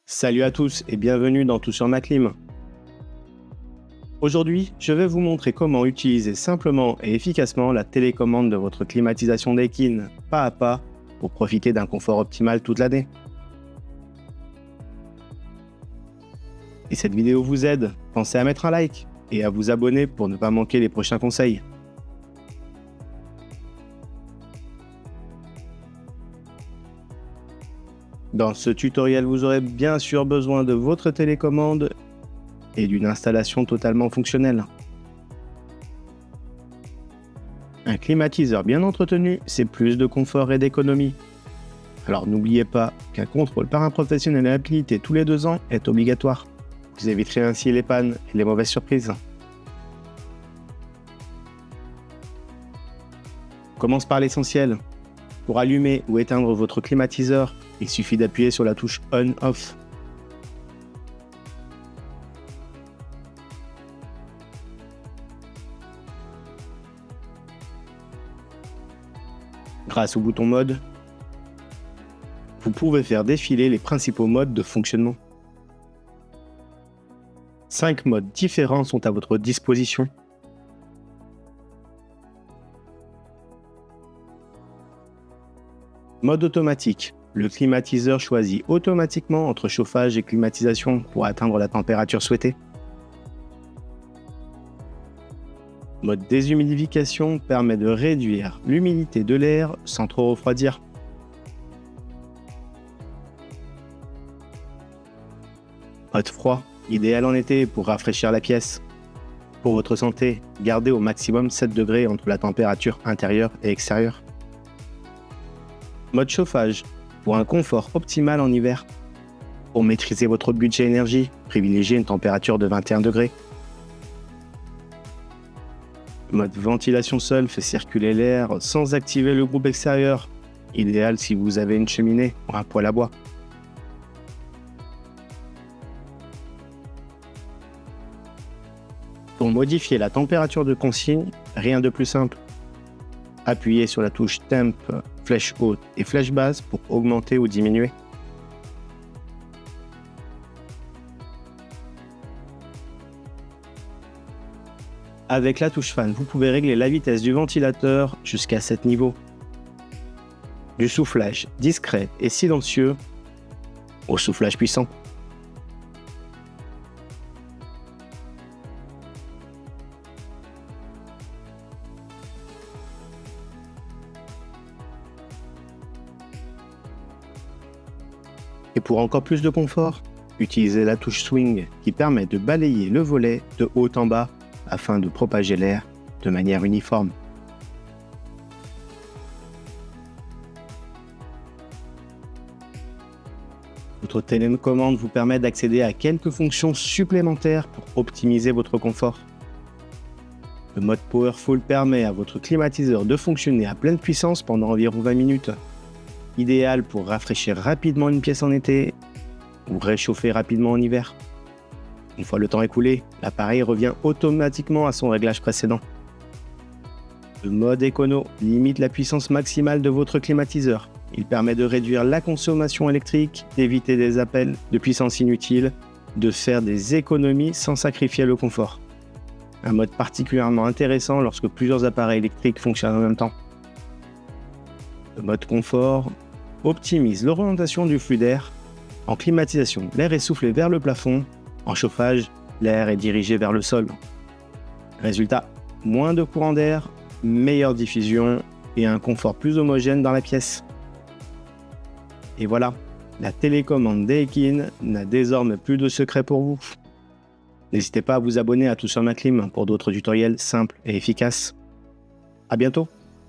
Salut à tous et bienvenue dans Tout sur ma clim. Aujourd'hui, je vais vous montrer comment utiliser simplement et efficacement la télécommande de votre climatisation Daikin, pas à pas, pour profiter d'un confort optimal toute l'année. Si cette vidéo vous aide, pensez à mettre un like et à vous abonner pour ne pas manquer les prochains conseils. Dans ce tutoriel, vous aurez bien sûr besoin de votre télécommande et d'une installation totalement fonctionnelle. Un climatiseur bien entretenu, c'est plus de confort et d'économie. Alors n'oubliez pas qu'un contrôle par un professionnel habilité tous les 2 ans est obligatoire. Vous éviterez ainsi les pannes et les mauvaises surprises. On commence par l'essentiel. Pour allumer ou éteindre votre climatiseur, il suffit d'appuyer sur la touche On/Off. Grâce au bouton mode, vous pouvez faire défiler les principaux modes de fonctionnement. 5 modes différents sont à votre disposition. Mode automatique. Le climatiseur choisit automatiquement entre chauffage et climatisation pour atteindre la température souhaitée. Mode déshumidification permet de réduire l'humidité de l'air sans trop refroidir. Mode froid, idéal en été pour rafraîchir la pièce. Pour votre santé, gardez au maximum 7 degrés entre la température intérieure et extérieure. Mode chauffage, pour un confort optimal en hiver. Pour maîtriser votre budget énergie, privilégiez une température de 21 degrés. Mode ventilation seul fait circuler l'air sans activer le groupe extérieur, idéal si vous avez une cheminée ou un poêle à bois. Pour modifier la température de consigne, rien de plus simple. Appuyez sur la touche Temp, flèche haute et flèche basse pour augmenter ou diminuer. Avec la touche Fan, vous pouvez régler la vitesse du ventilateur jusqu'à 7 niveaux. Du soufflage discret et silencieux au soufflage puissant. Et pour encore plus de confort, utilisez la touche Swing qui permet de balayer le volet de haut en bas afin de propager l'air de manière uniforme. Votre télécommande vous permet d'accéder à quelques fonctions supplémentaires pour optimiser votre confort. Le mode Powerful permet à votre climatiseur de fonctionner à pleine puissance pendant environ 20 minutes. Idéal pour rafraîchir rapidement une pièce en été ou réchauffer rapidement en hiver. Une fois le temps écoulé, l'appareil revient automatiquement à son réglage précédent. Le mode écono limite la puissance maximale de votre climatiseur. Il permet de réduire la consommation électrique, d'éviter des appels de puissance inutiles, de faire des économies sans sacrifier le confort. Un mode particulièrement intéressant lorsque plusieurs appareils électriques fonctionnent en même temps. Le mode confort optimise l'orientation du flux d'air. En climatisation, l'air est soufflé vers le plafond. En chauffage, l'air est dirigé vers le sol. Résultat, moins de courant d'air, meilleure diffusion et un confort plus homogène dans la pièce. Et voilà, la télécommande Daikin n'a désormais plus de secret pour vous. N'hésitez pas à vous abonner à Tout sur ma clim pour d'autres tutoriels simples et efficaces. À bientôt!